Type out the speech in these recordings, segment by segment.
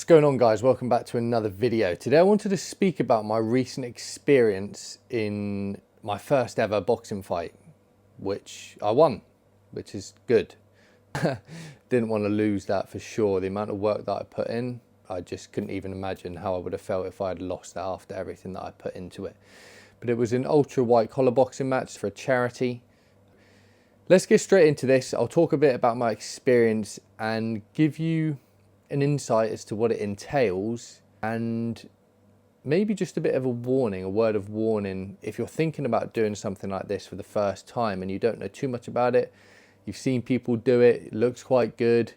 going on, guys? Welcome back to another video. Today I wanted to speak about my recent experience in my first ever boxing fight, which I won, which is good. Didn't want to lose that for sure. The amount of work that I put in, I just couldn't even imagine how I would have felt if I had lost that after everything that I put into it. But it was an ultra white collar boxing match for a charity. Let's get straight into this. I'll talk a bit about my experience and give you an insight as to what it entails, and maybe just a bit of a warning, a word of warning, if you're thinking about doing something like this for the first time and you don't know too much about it, you've seen people do it, it looks quite good,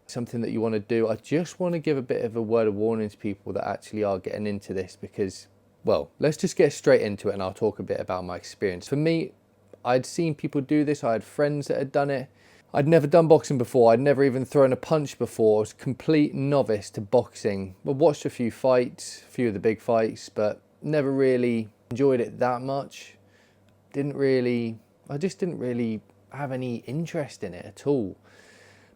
something that you want to do. I just want to give a bit of a word of warning to people that actually are getting into this, because, well, let's just get straight into it and I'll talk a bit about my experience. For me, I'd seen people do this, I had friends that had done it. I'd never done boxing before, I'd never even thrown a punch before. I was a complete novice to boxing. I watched a few fights, a few of the big fights, but never really enjoyed it that much. I just didn't really have any interest in it at all.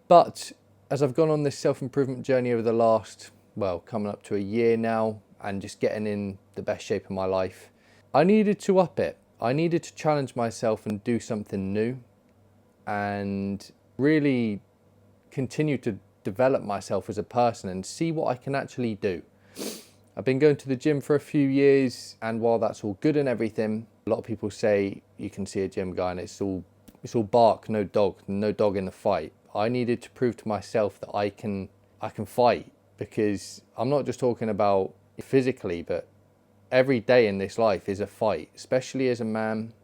But as I've gone on this self-improvement journey over the last, well, coming up to a year now, and just getting in the best shape of my life, I needed to up it. I needed to challenge myself and do something new, and really continue to develop myself as a person and see what I can actually do. I've been going to the gym for a few years, and while that's all good and everything, a lot of people say you can see a gym guy and it's all bark, no dog in the fight. I needed to prove to myself that I can fight, because I'm not just talking about physically, but every day in this life is a fight, especially as a man.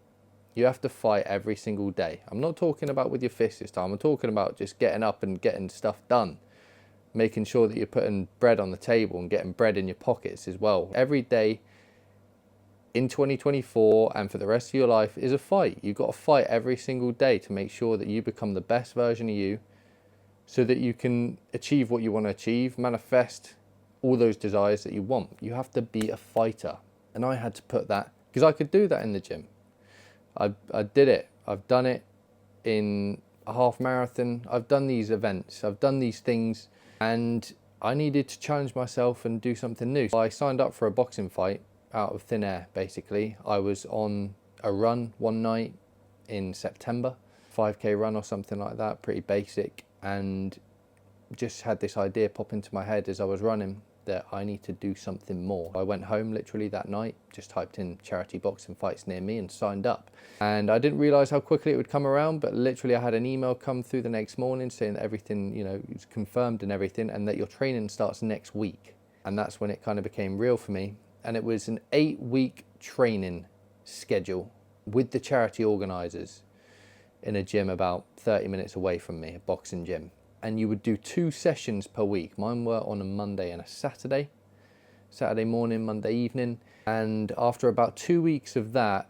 You have to fight every single day. I'm not talking about with your fist this time. I'm talking about just getting up and getting stuff done. Making sure that you're putting bread on the table and getting bread in your pockets as well. Every day in 2024 and for the rest of your life is a fight. You've got to fight every single day to make sure that you become the best version of you, so that you can achieve what you want to achieve, manifest all those desires that you want. You have to be a fighter. And I had to put that, because I could do that in the gym. I did it. I've done it in a half marathon. I've done these events. I've done these things, and I needed to challenge myself and do something new. So I signed up for a boxing fight out of thin air, basically. I was on a run one night in September, 5K run or something like that, pretty basic, and just had this idea pop into my head as I was running that I need to do something more. I went home literally that night, just typed in charity boxing fights near me and signed up. And I didn't realize how quickly it would come around, but literally I had an email come through the next morning saying that everything, is confirmed and everything, and that your training starts next week. And that's when it kind of became real for me. And it was an 8-week training schedule with the charity organizers in a gym about 30 minutes away from me, a boxing gym. And you would do 2 sessions per week. Mine were on a Monday and a Saturday morning, Monday evening. And after about 2 weeks of that,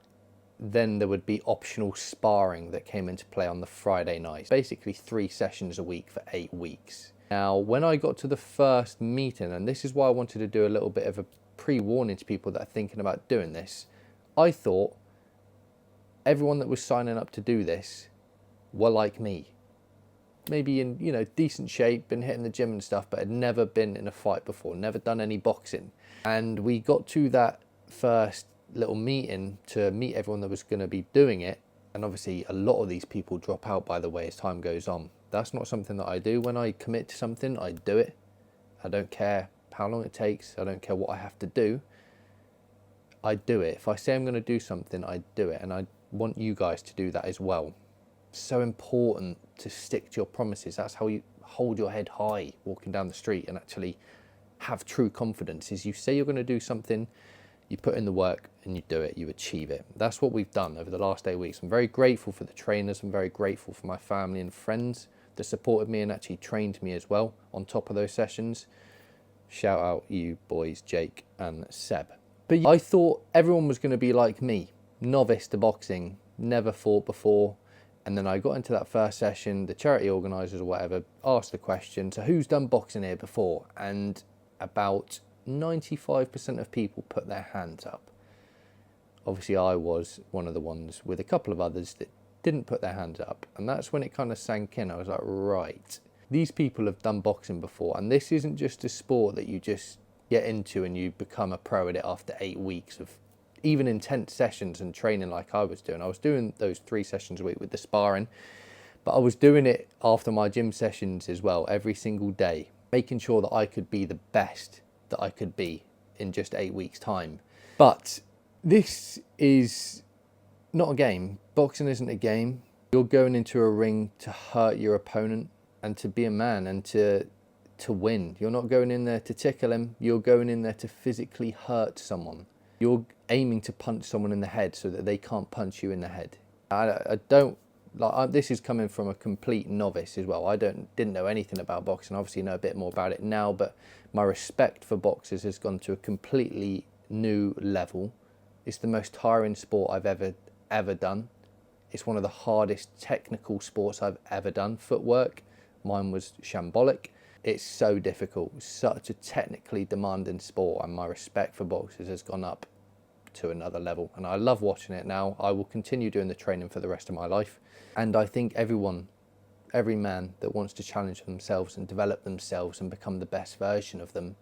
then there would be optional sparring that came into play on the Friday night. Basically 3 sessions a week for 8 weeks. Now, when I got to the first meeting, and this is why I wanted to do a little bit of a pre-warning to people that are thinking about doing this, I thought everyone that was signing up to do this were like me. Maybe in, decent shape, been hitting the gym and stuff, but had never been in a fight before, never done any boxing. And we got to that first little meeting to meet everyone that was going to be doing it. And obviously a lot of these people drop out, by the way, as time goes on. That's not something that I do. When I commit to something, I do it. I don't care how long it takes. I don't care what I have to do. I do it. If I say I'm going to do something, I do it. And I want you guys to do that as well. So important to stick to your promises. That's how you hold your head high walking down the street and actually have true confidence. Is you say you're going to do something, you put in the work and you do it, you achieve it. That's what we've done over the last 8 weeks. I'm very grateful for the trainers. I'm very grateful for my family and friends that supported me and actually trained me as well on top of those sessions. Shout out you boys, Jake and Seb. But I thought everyone was going to be like me, novice to boxing, never fought before. And then I got into that first session, the charity organisers or whatever asked the question, so who's done boxing here before? And about 95% of people put their hands up. Obviously I was one of the ones with a couple of others that didn't put their hands up. And that's when it kind of sank in. I was like, right, These people have done boxing before, and this isn't just a sport that you just get into and you become a pro at it after 8 weeks of even intense sessions and training like I was doing. I was doing those 3 sessions a week with the sparring, but I was doing it after my gym sessions as well, every single day, making sure that I could be the best that I could be in just 8 weeks' time. But this is not a game. Boxing isn't a game. You're going into a ring to hurt your opponent and to be a man and to win. You're not going in there to tickle him. You're going in there to physically hurt someone. You're aiming to punch someone in the head so that they can't punch you in the head. I don't like. This is coming from a complete novice as well. I didn't know anything about boxing. Obviously, know a bit more about it now, but my respect for boxers has gone to a completely new level. It's the most tiring sport I've ever done. It's one of the hardest technical sports I've ever done. Footwork, mine was shambolic. It's so difficult, such a technically demanding sport, and my respect for boxers has gone up to another level. And I love watching it now. I will continue doing the training for the rest of my life. And I think every man that wants to challenge themselves and develop themselves and become the best version of them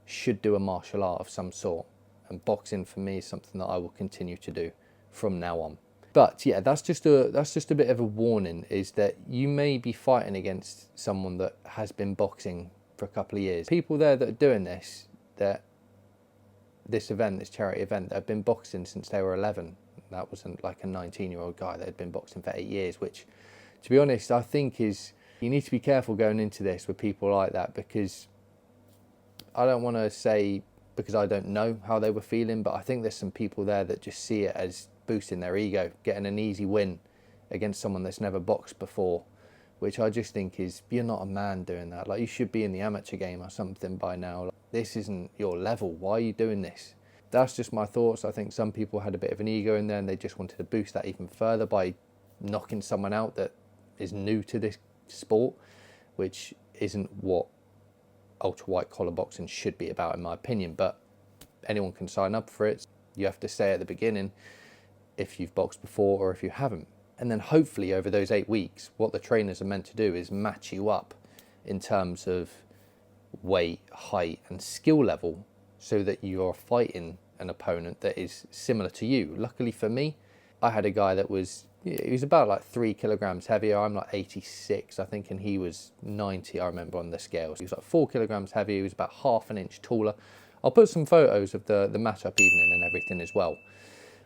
should do a martial art of some sort. And boxing for me is something that I will continue to do from now on. But yeah, that's just a bit of a warning, is that you may be fighting against someone that has been boxing for a couple of years. People there that are doing this charity event, that have been boxing since they were 11. That wasn't like a 19-year-old guy that had been boxing for 8 years, which, to be honest, I think is, you need to be careful going into this with people like that, because I don't want to say because I don't know how they were feeling, but I think there's some people there that just see it as boosting their ego, getting an easy win against someone that's never boxed before, which I just think is, you're not a man doing that. Like, you should be in the amateur game or something by now. Like, this isn't your level. Why are you doing this? That's just my thoughts. I think some people had a bit of an ego in there and they just wanted to boost that even further by knocking someone out that is new to this sport, which isn't what ultra white collar boxing should be about, in my opinion. But anyone can sign up for it. You have to say at the beginning if you've boxed before or if you haven't. And then hopefully over those 8 weeks, what the trainers are meant to do is match you up in terms of weight, height and skill level, so that you are fighting an opponent that is similar to you. Luckily for me, I had a guy that was, he was about like 3 kilograms heavier. I'm like 86, I think, and he was 90, I remember, on the scales. He was like 4 kilograms heavier. He was about half an inch taller. I'll put some photos of the match-up evening and everything as well.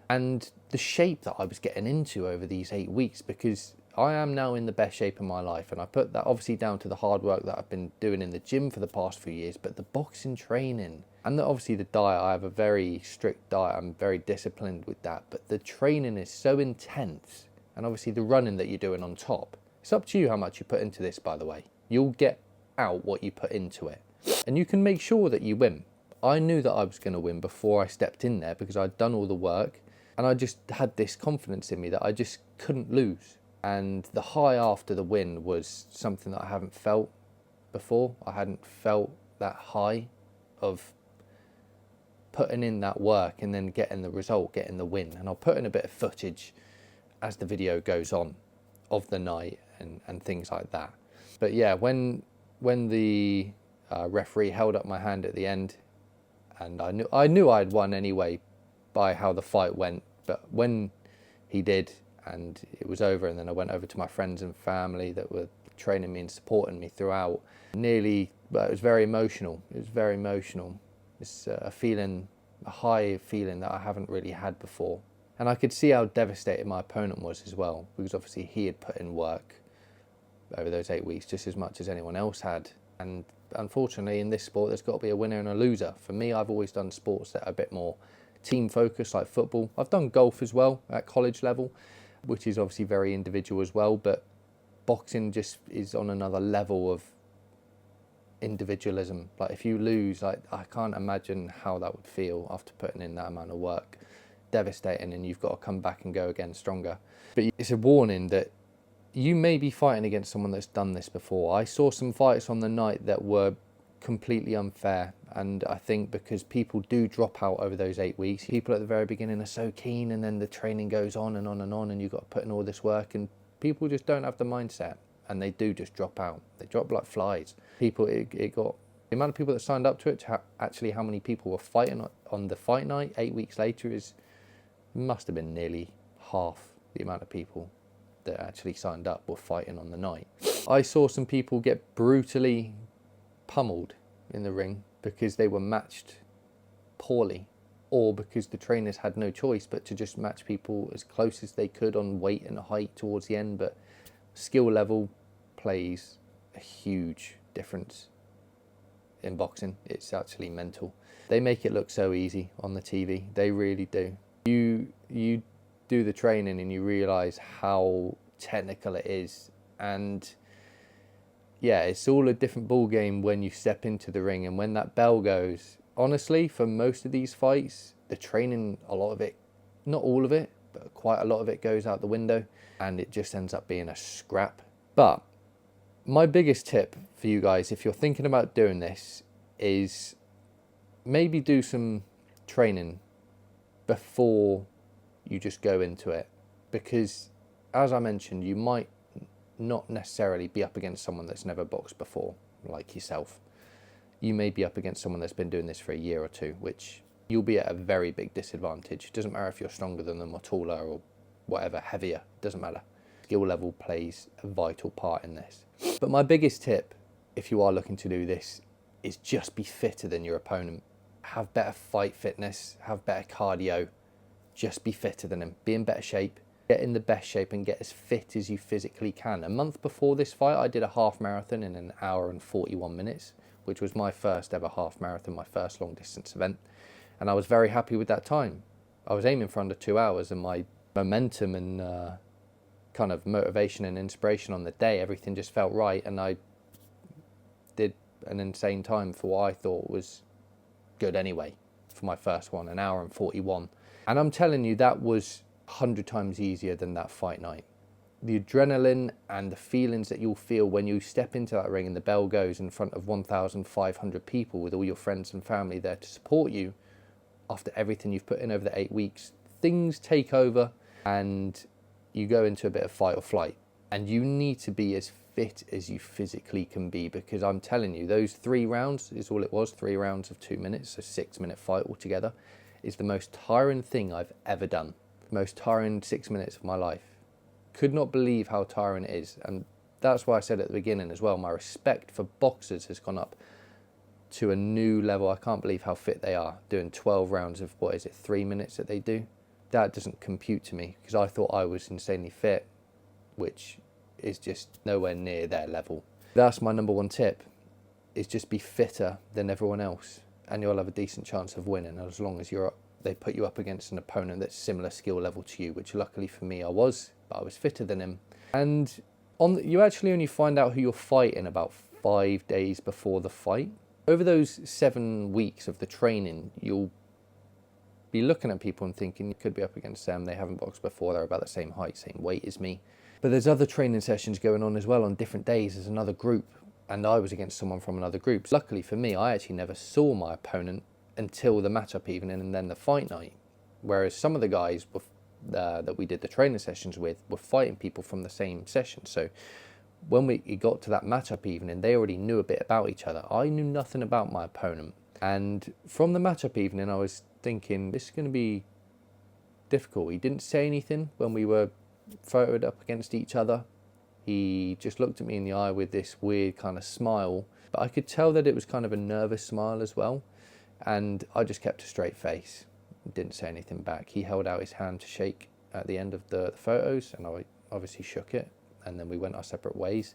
And the shape that I was getting into over these 8 weeks, because I am now in the best shape of my life, and I put that obviously down to the hard work that I've been doing in the gym for the past few years, but the boxing training and obviously the diet. I have a very strict diet. I'm very disciplined with that, but the training is so intense, and obviously the running that you're doing on top. It's up to you how much you put into this, by the way. You'll get out what you put into it, and you can make sure that you win. I knew that I was going to win before I stepped in there, because I'd done all the work. And I just had this confidence in me that I just couldn't lose. And the high after the win was something that I haven't felt before. I hadn't felt that high of putting in that work and then getting the result, getting the win. And I'll put in a bit of footage as the video goes on of the night and things like that. But yeah, when the referee held up my hand at the end, and I knew I'd won anyway by how the fight went, but when he did and it was over, and then I went over to my friends and family that were training me and supporting me throughout, it was very emotional. It was very emotional. It's a high feeling that I haven't really had before. And I could see how devastated my opponent was as well, because obviously he had put in work over those 8 weeks just as much as anyone else had. And unfortunately in this sport there's got to be a winner and a loser. For me, I've always done sports that are a bit more team focused, like football. I've done golf as well at college level, which is obviously very individual as well, but boxing just is on another level of individualism. Like, if you lose, like, I can't imagine how that would feel after putting in that amount of work. Devastating, and you've got to come back and go again stronger. But it's a warning that you may be fighting against someone that's done this before. I saw some fights on the night that were completely unfair, and I think because people do drop out over those 8 weeks. People at the very beginning are so keen, and then the training goes on and on and on, and you've got to put in all this work, and people just don't have the mindset. and they do just drop out. They drop like flies. It got the amount of people that signed up to it, actually how many people were fighting on the fight night 8 weeks later must have been nearly half the amount of people that actually signed up were fighting on the night. I saw some people get brutally pummeled in the ring because they were matched poorly, or because the trainers had no choice but to just match people as close as they could on weight and height towards the end. But skill level plays a huge difference in boxing. It's actually mental. They make it look so easy on the TV. They really do. You do the training and you realize how technical it is, and yeah, it's all a different ball game when you step into the ring. And when that bell goes, honestly, for most of these fights, the training, a lot of it, not all of it, but quite a lot of it goes out the window, and it just ends up being a scrap. But my biggest tip for you guys, if you're thinking about doing this, is maybe do some training before you just go into it. Because, as I mentioned, you might not necessarily be up against someone that's never boxed before, like yourself. You may be up against someone that's been doing this for a year or two, which you'll be at a very big disadvantage. It doesn't matter if you're stronger than them or taller or whatever, heavier, doesn't matter. Skill level plays a vital part in this. But my biggest tip, if you are looking to do this, is just be fitter than your opponent. Have better fight fitness, have better cardio, just be fitter than him. Be in better shape, get in the best shape and get as fit as you physically can. A month before this fight, I did a half marathon in an hour and 41 minutes, which was my first ever half marathon, my first long distance event. And I was very happy with that time. I was aiming for under 2 hours, and my momentum and kind of motivation and inspiration on the day, everything just felt right. And I did an insane time for what I thought was good anyway for my first one, an hour and 41. And I'm telling you, that was 100 times easier than that fight night. The adrenaline and the feelings that you'll feel when you step into that ring and the bell goes in front of 1,500 people with all your friends and family there to support you after everything you've put in over the 8 weeks, things take over and you go into a bit of fight or flight. And you need to be as fit as you physically can be, because I'm telling you, those 3 rounds is all it was, 3 rounds of 2 minutes, so 6-minute fight altogether, is the most tiring thing I've ever done. Most tiring 6 minutes of my life. Could not believe how tiring it is. And that's why I said at the beginning as well, my respect for boxers has gone up to a new level. I can't believe how fit they are, doing 12 rounds of, 3 minutes that they do. That doesn't compute to me, because I thought I was insanely fit, which is just nowhere near their level. That's my number 1 tip, is just be fitter than everyone else, and you'll have a decent chance of winning, as long as they put you up against an opponent that's similar skill level to you, which luckily for me I was, but I was fitter than him. And you actually only find out who you're fighting about 5 days before the fight. Over those 7 weeks of the training, you'll be looking at people and thinking, you could be up against them, they haven't boxed before, they're about the same height, same weight as me. But there's other training sessions going on as well on different days. There's another group, and I was against someone from another group. Luckily for me, I actually never saw my opponent until the matchup evening and then the fight night. Whereas some of the guys that we did the training sessions with were fighting people from the same session. So when we got to that matchup evening, they already knew a bit about each other. I knew nothing about my opponent. And from the matchup evening, I was thinking, this is going to be difficult. He didn't say anything when we were photoed up against each other. He just looked at me in the eye with this weird kind of smile, but I could tell that it was kind of a nervous smile as well. And I just kept a straight face, didn't say anything back. He held out his hand to shake at the end of the photos, and I obviously shook it, and then we went our separate ways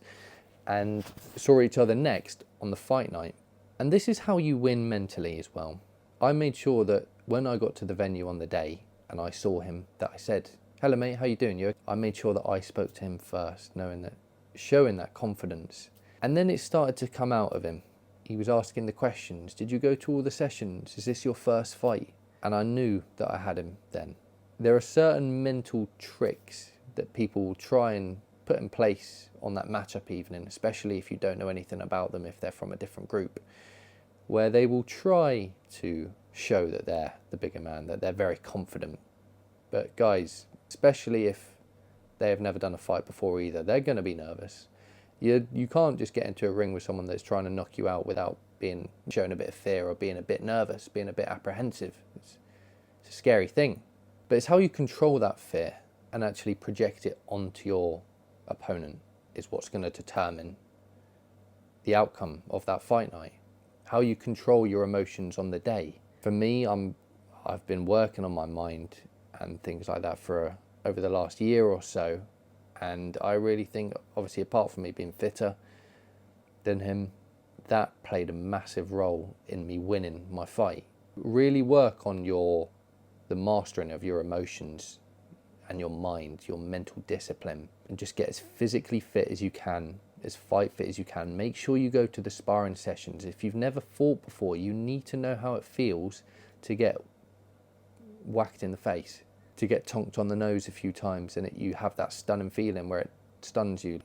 and saw each other next on the fight night. And this is how you win mentally as well. I made sure that when I got to the venue on the day and I saw him, that I said, "Hello mate, how you doing?" I made sure that I spoke to him first, showing that confidence. And then it started to come out of him. He was asking the questions. Did you go to all the sessions? Is this your first fight? And I knew that I had him then. There are certain mental tricks that people will try and put in place on that matchup evening, especially if you don't know anything about them, if they're from a different group, where they will try to show that they're the bigger man, that they're very confident. But guys, especially if they have never done a fight before either, they're going to be nervous. You can't just get into a ring with someone that's trying to knock you out without showing a bit of fear or being a bit nervous, being a bit apprehensive. It's a scary thing. But it's how you control that fear and actually project it onto your opponent is what's going to determine the outcome of that fight night. How you control your emotions on the day. For me, I've been working on my mind and things like that for over the last year or so, and I really think, obviously apart from me being fitter than him, that played a massive role in me winning my fight. Really work on the mastering of your emotions and your mind, your mental discipline, and just get as physically fit as you can, as fight fit as you can. Make sure you go to the sparring sessions. If you've never fought before, you need to know how it feels to get whacked in the face, to get tonked on the nose a few times, and you have that stunning feeling where it stuns you.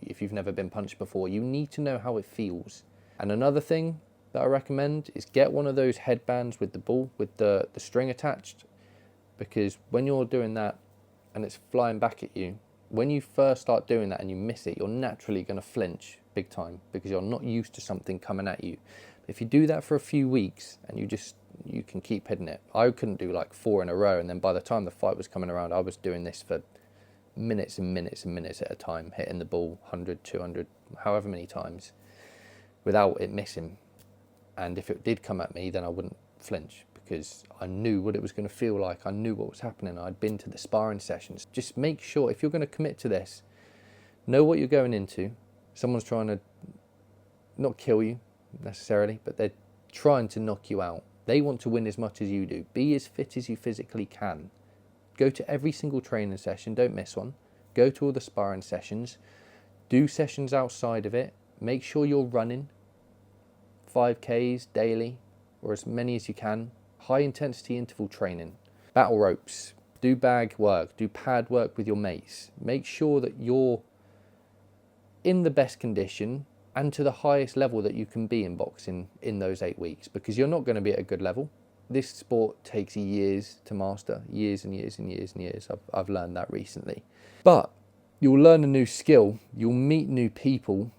If you've never been punched before, you need to know how it feels. And another thing that I recommend is get one of those headbands with the ball, with the string attached, because when you're doing that and it's flying back at you, when you first start doing that and you miss it, you're naturally going to flinch big time because you're not used to something coming at you. If you do that for a few weeks and you can keep hitting it. I couldn't do like 4 in a row, and then by the time the fight was coming around, I was doing this for minutes and minutes and minutes at a time, hitting the ball 100, 200, however many times without it missing. And if it did come at me, then I wouldn't flinch because I knew what it was going to feel like. I knew what was happening. I'd been to the sparring sessions. Just make sure, if you're going to commit to this, know what you're going into. Someone's trying to not kill you necessarily, but they're trying to knock you out. They want to win as much as you do. Be as fit as you physically can. Go to every single training session. Don't miss one. Go to all the sparring sessions. Do sessions outside of it. Make sure you're running 5Ks daily, or as many as you can. High intensity interval training. Battle ropes. Do bag work. Do pad work with your mates. Make sure that you're in the best condition and to the highest level that you can be in boxing in those 8 weeks, because you're not going to be at a good level. This sport takes years to master, years and years and years and years. I've learned that recently. But you'll learn a new skill, you'll meet new people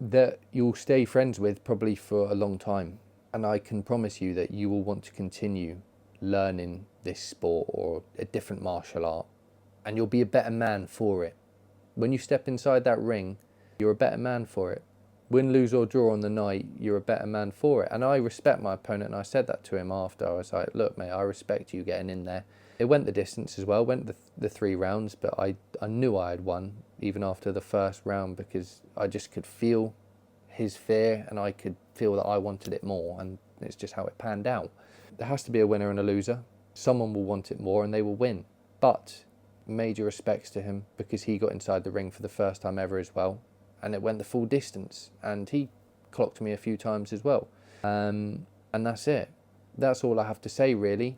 that you'll stay friends with probably for a long time. And I can promise you that you will want to continue learning this sport or a different martial art, and you'll be a better man for it. When you step inside that ring, you're a better man for it. Win, lose or draw on the night, you're a better man for it. And I respect my opponent, and I said that to him after. I was like, look mate, I respect you getting in there. It went the distance as well, went the 3 rounds, but I knew I had won even after the first round, because I just could feel his fear and I could feel that I wanted it more, and it's just how it panned out. There has to be a winner and a loser. Someone will want it more and they will win. But major respects to him because he got inside the ring for the first time ever as well, and it went the full distance, and he clocked me a few times as well. And that's it. That's all I have to say really.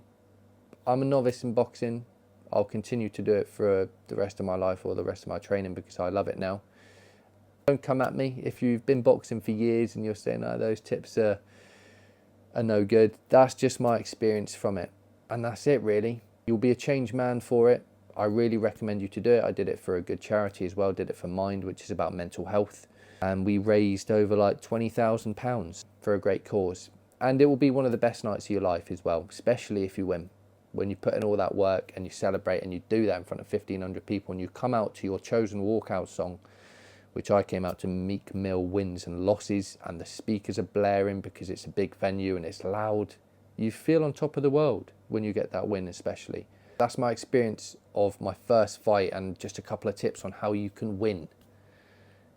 I'm a novice in boxing. I'll continue to do it for the rest of my life or the rest of my training because I love it now. Don't come at me if you've been boxing for years and you're saying, oh, those tips are no good. That's just my experience from it. And that's it really. You'll be a changed man for it. I really recommend you to do it. I did it for a good charity as well. Did it for Mind, which is about mental health. And we raised over like £20,000 for a great cause. And it will be one of the best nights of your life as well, especially if you win. When you put in all that work and you celebrate and you do that in front of 1,500 people and you come out to your chosen walkout song, which I came out to Meek Mill, Wins and Losses, and the speakers are blaring because it's a big venue and it's loud. You feel on top of the world when you get that win especially. That's my experience of my first fight, and just a couple of tips on how you can win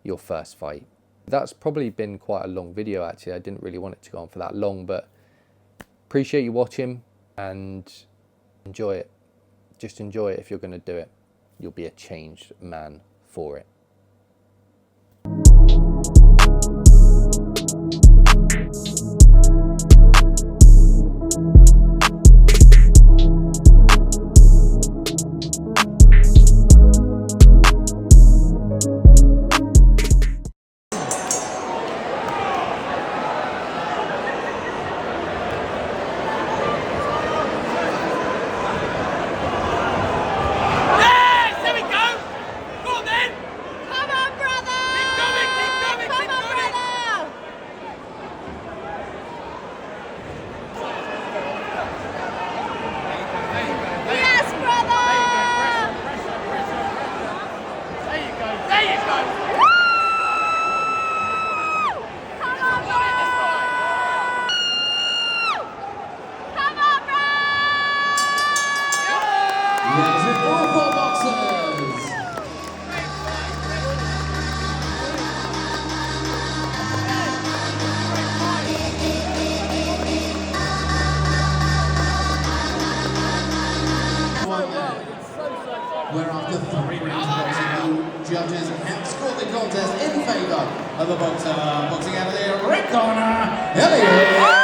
your first fight. That's probably been quite a long video actually. I didn't really want it to go on for that long, but appreciate you watching and enjoy it. Just enjoy it if you're going to do it. You'll be a changed man for it. of the boxer. Boxing out of the red corner, Elliot.